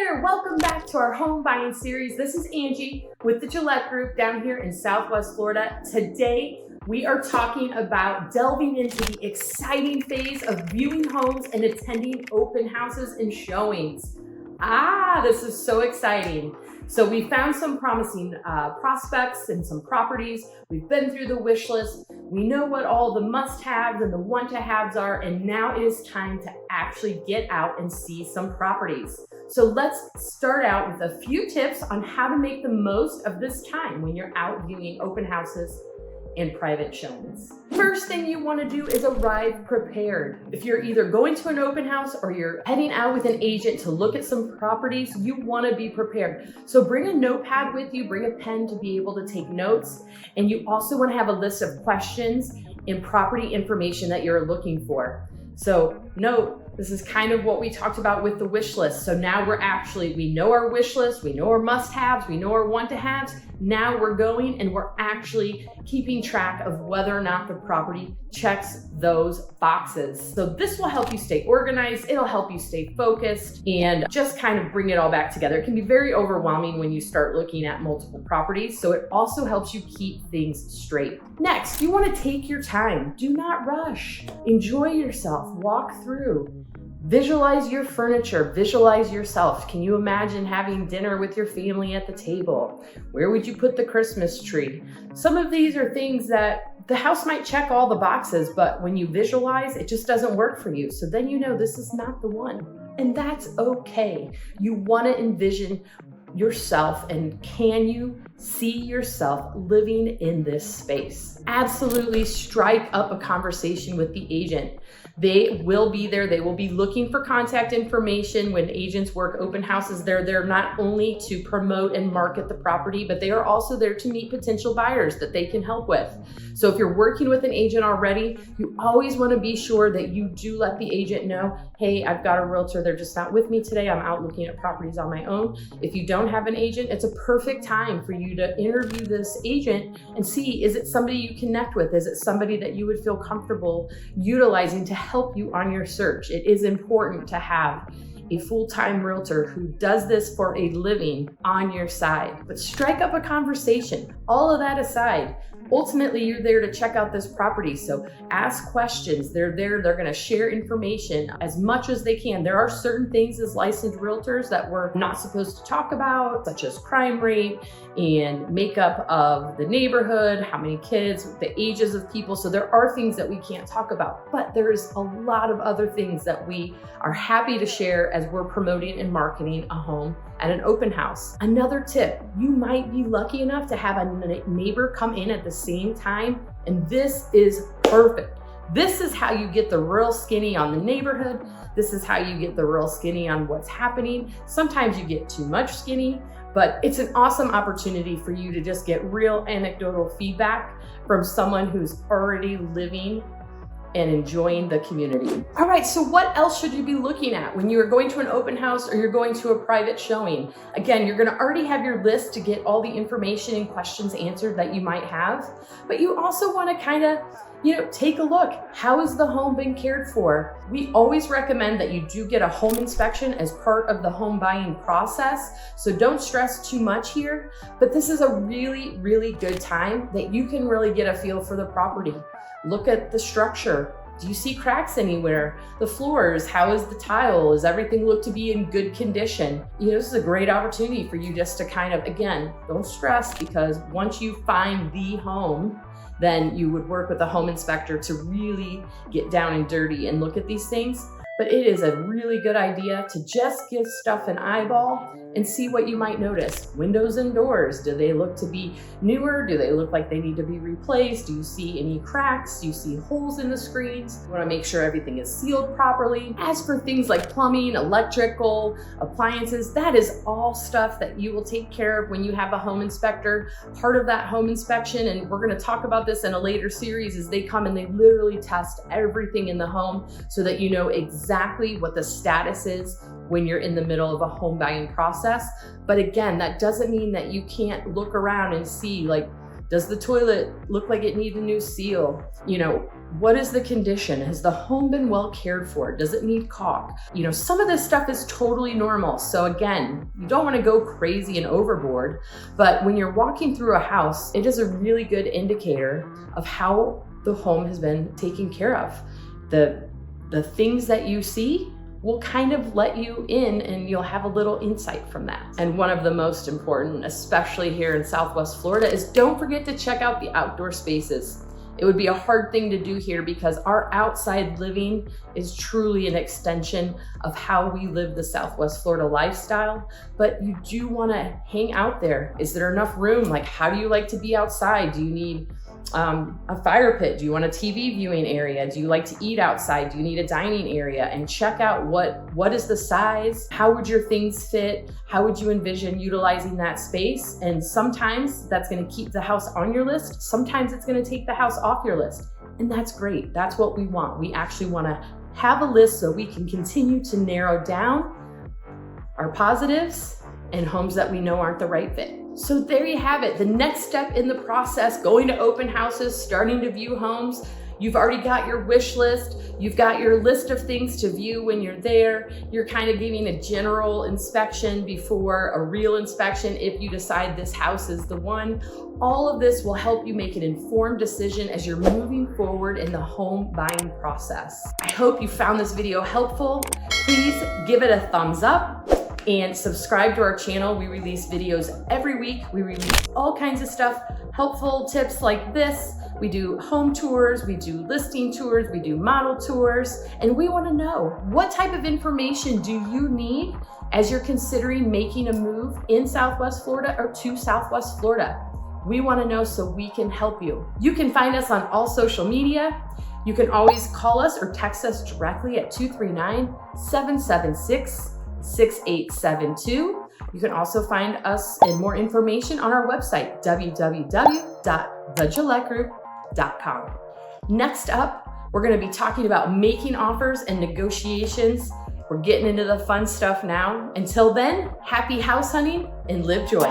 there, welcome back to our home buying series. This is Angie with the Guillette Group down here in Southwest Florida. Today, we are talking about delving into the exciting phase of viewing homes and attending open houses and showings. This is so exciting. So we found some promising prospects and some properties. We've been through the wish list. We know what all the must-haves and the want-to-haves are, and now it is time to actually get out and see some properties. So let's start out with a few tips on how to make the most of this time when you're out viewing open houses and private showings. First thing you want to do is arrive prepared. If you're either going to an open house or you're heading out with an agent to look at some properties, you want to be prepared. So bring a notepad with you, bring a pen to be able to take notes, and you also want to have a list of questions and property information that you're looking for. So note, this is kind of what we talked about with the wish list. So now we know our wish list, we know our must-haves, we know our want-to-haves. Now we're going and we're actually keeping track of whether or not the property checks those boxes. So this will help you stay organized, it'll help you stay focused, and just kind of bring it all back together. It can be very overwhelming when you start looking at multiple properties, so it also helps you keep things straight. Next, you want to take your time. Do not rush. Enjoy yourself, walk through. Visualize your furniture, visualize yourself. Can you imagine having dinner with your family at the table? Where would you put the Christmas tree? Some of these are things that the house might check all the boxes, but when you visualize, it just doesn't work for you. So then you know this is not the one, and that's okay. You want to envision yourself, and can you see yourself living in this space? Absolutely strike up a conversation with the agent. They will be there. They will be looking for contact information. When agents work open houses, they're there not only to promote and market the property, but they are also there to meet potential buyers that they can help with. So if you're working with an agent already, you always want to be sure that you do let the agent know, hey, I've got a realtor. They're just not with me today. I'm out looking at properties on my own. If you don't have an agent, it's a perfect time for you to interview this agent and see, is it somebody you connect with? Is it somebody that you would feel comfortable utilizing to help you on your search? It is important to have a full-time realtor who does this for a living on your side. But strike up a conversation. All of that aside, ultimately, you're there to check out this property. So ask questions. They're there. They're going to share information as much as they can. There are certain things as licensed realtors that we're not supposed to talk about, such as crime rate and makeup of the neighborhood, how many kids, the ages of people. So there are things that we can't talk about, but there's a lot of other things that we are happy to share as we're promoting and marketing a home at an open house. Another tip, you might be lucky enough to have a neighbor come in at the same time, and this is perfect. This is how you get the real skinny on the neighborhood. This is how you get the real skinny on what's happening. Sometimes you get too much skinny, but it's an awesome opportunity for you to just get real anecdotal feedback from someone who's already living and enjoying the community. All right, so what else should you be looking at when you are going to an open house or you're going to a private showing? Again, you're gonna already have your list to get all the information and questions answered that you might have, but you also wanna kind of, take a look. How has the home been cared for? We always recommend that you do get a home inspection as part of the home buying process, so don't stress too much here, but this is a really, really good time that you can really get a feel for the property. Look at the structure. Do you see cracks anywhere? The floors, how is the tile? Does everything look to be in good condition? This is a great opportunity for you just to kind of, again, don't stress, because once you find the home, then you would work with a home inspector to really get down and dirty and look at these things. But it is a really good idea to just give stuff an eyeball and see what you might notice. Windows and doors, do they look to be newer? Do they look like they need to be replaced? Do you see any cracks? Do you see holes in the screens? You want to make sure everything is sealed properly. As for things like plumbing, electrical, appliances, that is all stuff that you will take care of when you have a home inspector. Part of that home inspection, and we're going to talk about this in a later series, is they come and they literally test everything in the home so that you know exactly what the status is when you're in the middle of a home buying process. But again, that doesn't mean that you can't look around and see, like, Does the toilet look like it needs a new seal? You know, what is the condition? Has the home been well cared for? Does it need caulk? You know, some of this stuff is totally normal. So again, you don't want to go crazy and overboard, but when you're walking through a house, it is a really good indicator of how the home has been taken care of. The things that you see will kind of let you in and you'll have a little insight from that. And one of the most important, especially here in Southwest Florida, is don't forget to check out the outdoor spaces. It would be a hard thing to do here because our outside living is truly an extension of how we live the Southwest Florida lifestyle, but you do want to hang out there. Is there enough room? Like, how do you like to be outside? Do you need a fire pit? Do you want a TV viewing area? Do you like to eat outside? Do you need a dining area? And check out what is the size? How would your things fit? How would you envision utilizing that space? And sometimes that's going to keep the house on your list. Sometimes it's going to take the house off your list. And that's great. That's what we want. We actually want to have a list so we can continue to narrow down our positives and homes that we know aren't the right fit. So there you have it. The next step in the process, going to open houses, starting to view homes. You've already got your wish list. You've got your list of things to view when you're there. You're kind of giving a general inspection before a real inspection if you decide this house is the one. All of this will help you make an informed decision as you're moving forward in the home buying process. I hope you found this video helpful. Please give it a thumbs up and subscribe to our channel. We release videos every week. We release all kinds of stuff, helpful tips like this. We do home tours, we do listing tours, we do model tours, and we want to know what type of information do you need as you're considering making a move in Southwest Florida or to Southwest Florida. We want to know so we can help you. You can find us on all social media. You can always call us or text us directly at 239-776-6872. You can also find us and more information on our website, www.thegillettegroup.com. Next up, we're going to be talking about making offers and negotiations. We're getting into the fun stuff now. Until then, happy house hunting and live joy.